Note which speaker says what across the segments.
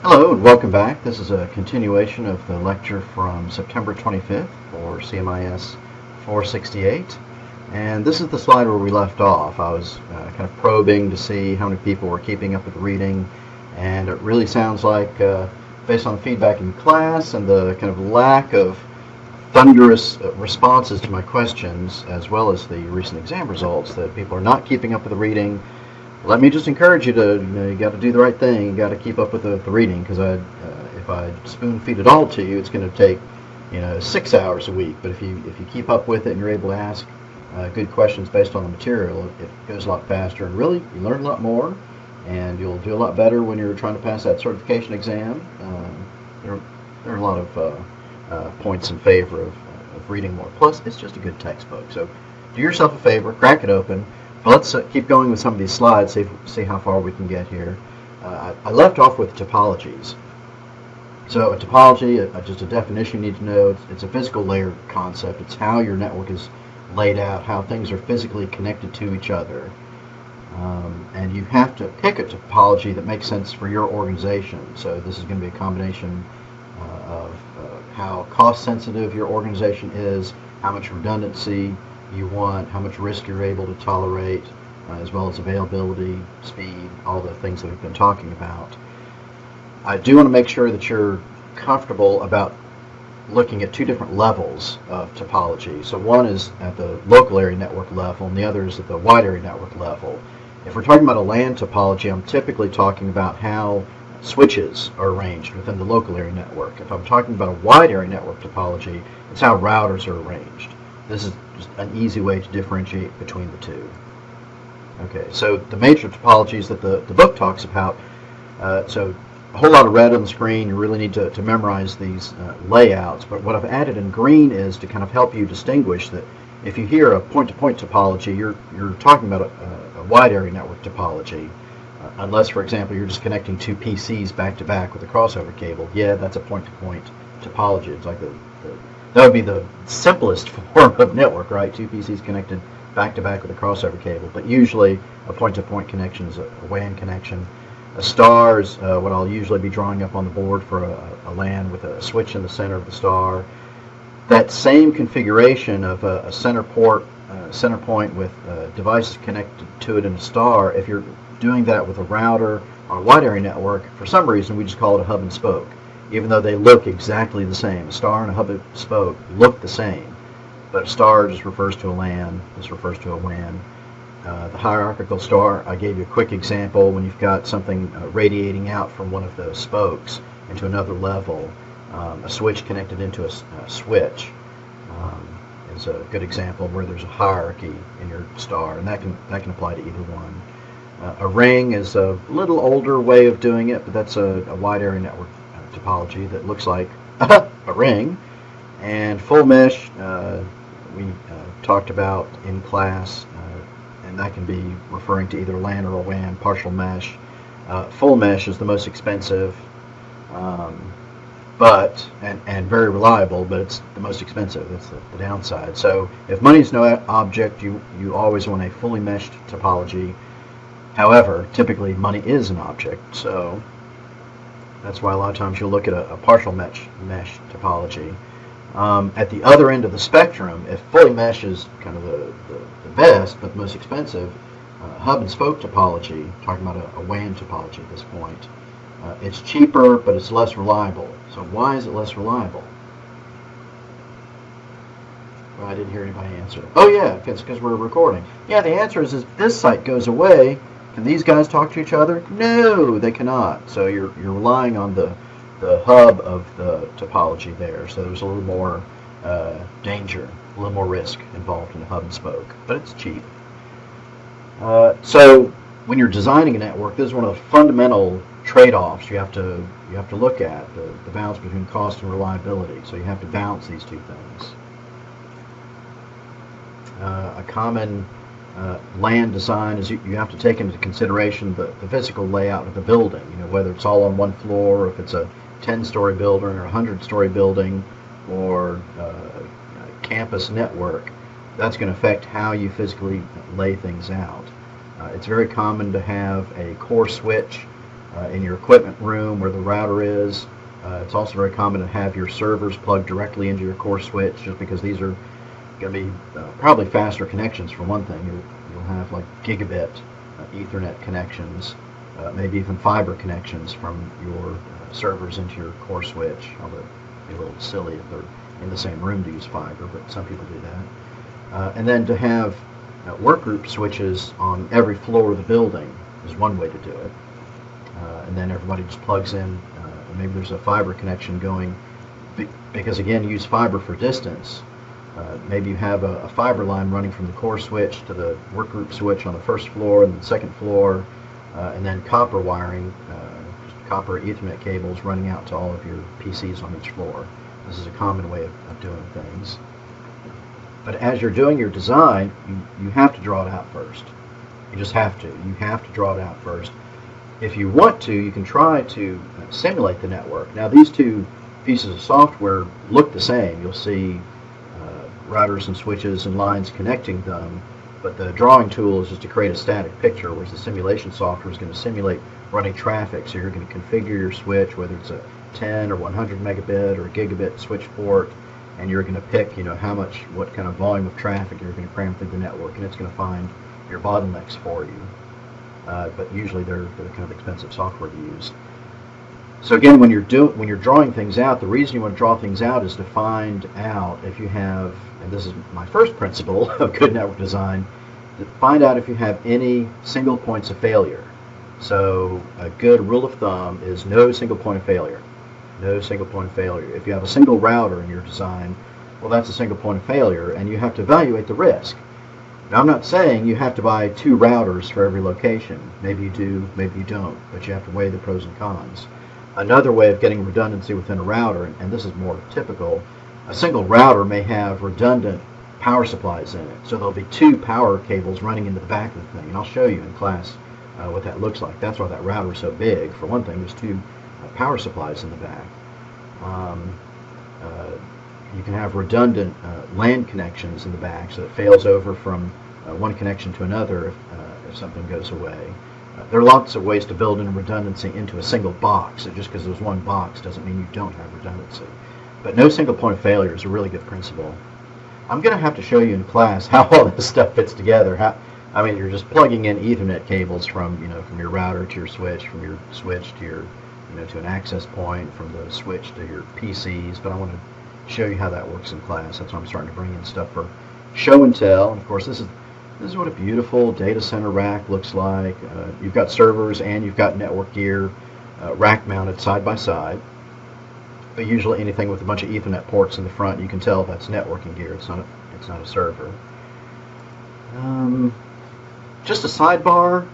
Speaker 1: Hello and welcome back. This is a continuation of the lecture from September 25th for CMIS 468. And this is the slide where we left off. I was kind of probing to see how many people were keeping up with the reading, and it really sounds like, based on the feedback in class and the kind of lack of thunderous responses to my questions, as well as the recent exam results, that people are not keeping up with the reading. Let me just encourage you to, you got to do the right thing. You got to keep up with the reading, because if I spoon feed it all to you, it's going to take 6 hours a week. But if you keep up with it and you're able to ask good questions based on the material, it goes a lot faster, and really you learn a lot more, and you'll do a lot better when you're trying to pass that certification exam. There are a lot of points in favor of reading more. Plus, it's just a good textbook. So do yourself a favor, crack it open. Well, let's keep going with some of these slides, see how far we can get here. I left off with topologies. So a topology, just a definition you need to know, it's a physical layer concept. It's how your network is laid out, how things are physically connected to each other. And you have to pick a topology that makes sense for your organization. So this is going to be a combination of how cost sensitive your organization is, how much redundancy you want, how much risk you're able to tolerate, as well as availability, speed, all the things that we've been talking about. I do want to make sure that you're comfortable about looking at two different levels of topology. So one is at the local area network level, and the other is at the wide area network level. If we're talking about a LAN topology, I'm typically talking about how switches are arranged within the local area network. If I'm talking about a wide area network topology, it's how routers are arranged. This is just an easy way to differentiate between the two. Okay, so the major topologies that the book talks about, so a whole lot of red on the screen, you really need to memorize these layouts, but what I've added in green is to kind of help you distinguish that if you hear a point-to-point topology, you're talking about a wide area network topology, unless, for example, you're just connecting two PCs back-to-back with a crossover cable. Yeah, that's a point-to-point topology. It's like that would be the simplest form of network, right? Two PCs connected back-to-back with a crossover cable. But usually a point-to-point connection is a WAN connection. A star is what I'll usually be drawing up on the board for a LAN with a switch in the center of the star. That same configuration of a center point with devices connected to it in a star, if you're doing that with a router on a wide area network, for some reason we just call it a hub and spoke, even though they look exactly the same. A star and a hub and spoke look the same, but a star just refers to a LAN, this refers to a WAN. The hierarchical star, I gave you a quick example when you've got something radiating out from one of the spokes into another level. A switch connected into a switch is a good example where there's a hierarchy in your star, and that can apply to either one. A ring is a little older way of doing it, but that's a wide area network topology that looks like a ring. And full mesh we talked about in class, and that can be referring to either LAN or a WAN. Partial mesh. Full mesh is the most expensive, but very reliable, but it's the most expensive. That's the downside. So if money is no object, you always want a fully meshed topology. However, typically money is an object, so that's why a lot of times you'll look at a partial mesh topology. At the other end of the spectrum, if fully mesh is kind of the best but the most expensive, hub and spoke topology, talking about a WAN topology at this point, it's cheaper but it's less reliable. So why is it less reliable? Well, I didn't hear anybody answer. Oh yeah, it's because we're recording. Yeah, the answer is if this site goes away, can these guys talk to each other? No, they cannot. So you're relying on the hub of the topology there. So there's a little more danger, a little more risk involved in the hub and spoke, but it's cheap. So when you're designing a network, this is one of the fundamental trade-offs you have to look at, the balance between cost and reliability. So you have to balance these two things. A common LAN design is you have to take into consideration the physical layout of the building, whether it's all on one floor, or if it's a 10-story building or a 100-story building, or campus network. That's going to affect how you physically lay things out. It's very common to have a core switch in your equipment room where the router is. It's also very common to have your servers plugged directly into your core switch, just because these are going to be probably faster connections for one thing. You'll have like gigabit Ethernet connections, maybe even fiber connections from your servers into your core switch, although it'd be a little silly if they're in the same room to use fiber, but some people do that. And then to have workgroup switches on every floor of the building is one way to do it. And then everybody just plugs in, and maybe there's a fiber connection going, because again, you use fiber for distance. Maybe you have a fiber line running from the core switch to the workgroup switch on the first floor and the second floor, and then copper wiring, just copper Ethernet cables running out to all of your PCs on each floor. This is a common way of doing things. But as you're doing your design, you have to draw it out first. You just have to. You have to draw it out first. If you want to, you can try to simulate the network. Now, these two pieces of software look the same. You'll see routers and switches and lines connecting them, but the drawing tool is just to create a static picture, whereas the simulation software is going to simulate running traffic. So you're going to configure your switch, whether it's a 10 or 100 megabit or a gigabit switch port, and you're going to pick, what kind of volume of traffic you're going to cram through the network, and it's going to find your bottlenecks for you. But usually they're kind of expensive software to use. So again, when you're drawing things out, the reason you want to draw things out is to find out if you have, and this is my first principle of good network design, to find out if you have any single points of failure. So a good rule of thumb is no single point of failure. No single point of failure. If you have a single router in your design, well, that's a single point of failure, and you have to evaluate the risk. Now, I'm not saying you have to buy 2 routers for every location. Maybe you do, maybe you don't, but you have to weigh the pros and cons. Another way of getting redundancy within a router, and this is more typical, a single router may have redundant power supplies in it. So there'll be 2 power cables running into the back of the thing, and I'll show you in class what that looks like. That's why that router is so big. For one thing, there's 2 power supplies in the back. You can have redundant LAN connections in the back, so it fails over from one connection to another if something goes away. There are lots of ways to build in redundancy into a single box. So just because there's one box doesn't mean you don't have redundancy. But no single point of failure is a really good principle. I'm going to have to show you in class how all this stuff fits together. You're just plugging in Ethernet cables from your router to your switch, from your switch to your to an access point, from the switch to your PCs. But I want to show you how that works in class. That's why I'm starting to bring in stuff for show and tell. And of course, this is what a beautiful data center rack looks like. You've got servers and you've got network gear rack mounted side by side. But usually anything with a bunch of Ethernet ports in the front, you can tell that's networking gear. It's not a server. Just a sidebar,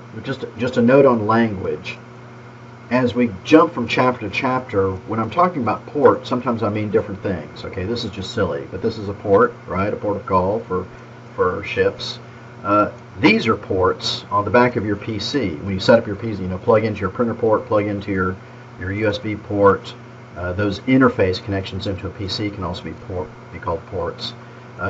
Speaker 1: just a note on language. As we jump from chapter to chapter, when I'm talking about port, sometimes I mean different things. Okay, this is just silly, but this is a port, right? A port of call for ships. These are ports on the back of your PC. When you set up your PC, plug into your printer port, plug into your USB port. Those interface connections into a PC can also be called ports.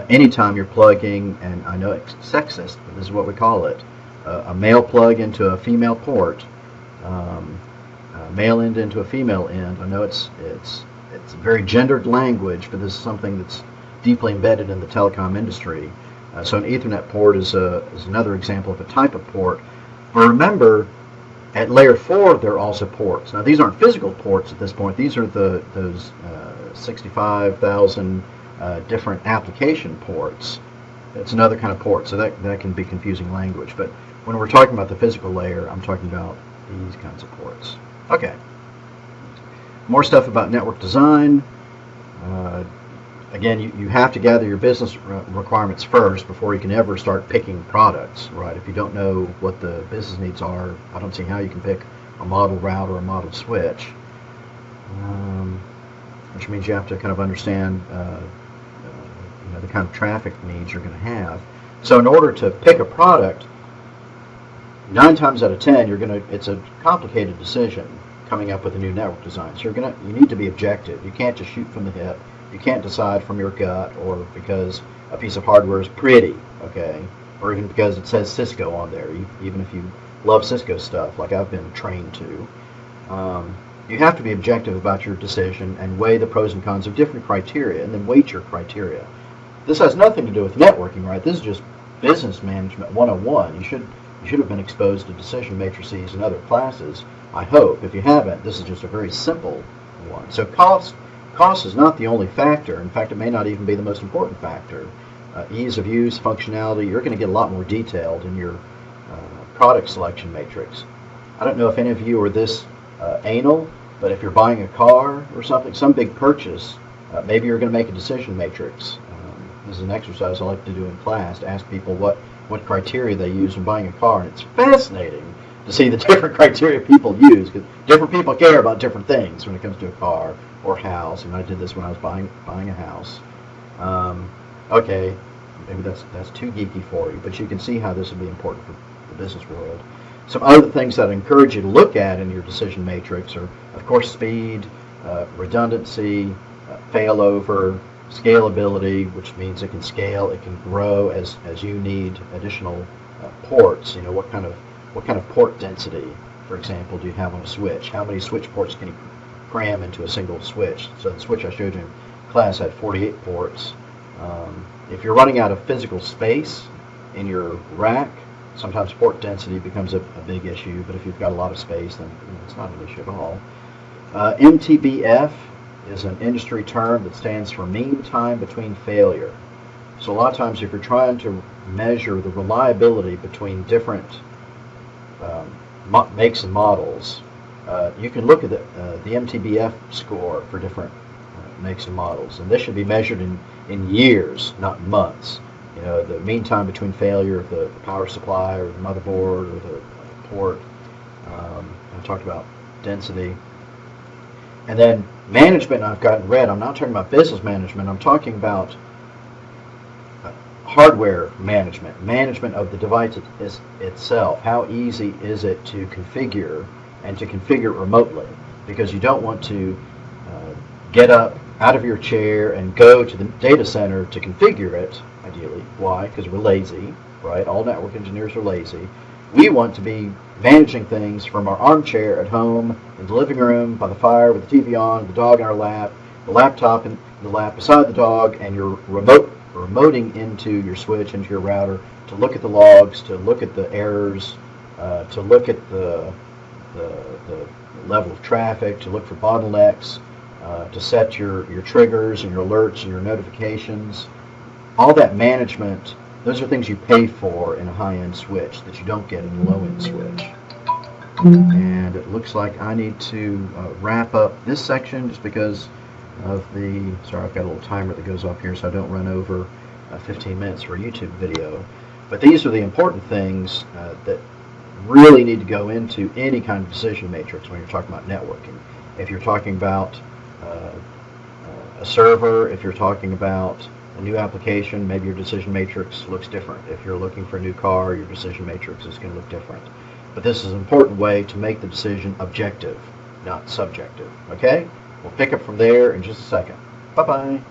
Speaker 1: Anytime you're plugging, and I know it's sexist, but this is what we call it, a male plug into a female port, male end into a female end. I know it's very gendered language, but this is something that's deeply embedded in the telecom industry. So an Ethernet port is another example of a type of port. But remember, at layer 4, there are also ports. Now, these aren't physical ports at this point. These are those 65,000 different application ports. It's another kind of port, so that can be confusing language. But when we're talking about the physical layer, I'm talking about these kinds of ports. Okay. More stuff about network design. Again, you have to gather your business requirements first before you can ever start picking products, right? If you don't know what the business needs are, I don't see how you can pick a model router or a model switch, which means you have to kind of understand the kind of traffic needs you're going to have. So in order to pick a product, 9 times out of 10, it's a complicated decision coming up with a new network design. So you need to be objective. You can't just shoot from the hip. You can't decide from your gut or because a piece of hardware is pretty, okay, or even because it says Cisco on there, even if you love Cisco stuff like I've been trained to. You have to be objective about your decision and weigh the pros and cons of different criteria, and then weight your criteria. This has nothing to do with networking, right? This is just business management 101. You should have been exposed to decision matrices in other classes, I hope. If you haven't, this is just a very simple one. So cost is not the only factor. In fact, it may not even be the most important factor. Ease of use, functionality, you're going to get a lot more detailed in your product selection matrix. I don't know if any of you are this anal, but if you're buying a car or something, some big purchase, maybe you're going to make a decision matrix. This is an exercise I like to do in class, to ask people what criteria they use when buying a car. And it's fascinating to see the different criteria people use, because different people care about different things when it comes to a car or house. And I did this when I was buying a house. Okay, maybe that's too geeky for you, but you can see how this would be important for the business world. Some other things that I encourage you to look at in your decision matrix are, of course, speed, redundancy, failover, scalability, which means it can scale, it can grow as you need additional ports. You know, what kind of port density, for example, do you have on a switch? How many switch ports can you cram into a single switch? So the switch I showed you in class had 48 ports. If you're running out of physical space in your rack, sometimes port density becomes a big issue, but if you've got a lot of space, then it's not an issue at all. MTBF is an industry term that stands for mean time between failure. So a lot of times if you're trying to measure the reliability between different makes and models, you can look at the MTBF score for different makes and models, and this should be measured in years, not months. You know, the mean time between failure of the power supply or the motherboard or the port. I talked about density. And then management, I've got in red. I'm not talking about business management. I'm talking about hardware management of the device itself. How easy is it to configure, and to configure remotely? Because you don't want to get up out of your chair and go to the data center to configure it, ideally. Why? Because we're lazy, right? All network engineers are lazy. We want to be managing things from our armchair at home, in the living room, by the fire, with the TV on, the dog in our lap, the laptop in the lap beside the dog, and you're remoting into your switch, into your router, to look at the logs, to look at the errors, to look at the level of traffic, to look for bottlenecks, to set your triggers and your alerts and your notifications. All that management, those are things you pay for in a high-end switch that you don't get in a low-end switch. And it looks like I need to wrap up this section just because of sorry, I've got a little timer that goes off here so I don't run over 15 minutes for a YouTube video. But these are the important things that really need to go into any kind of decision matrix when you're talking about networking. If you're talking about a server, if you're talking about a new application, maybe your decision matrix looks different. If you're looking for a new car, your decision matrix is going to look different. But this is an important way to make the decision objective, not subjective. Okay? We'll pick up from there in just a second. Bye-bye.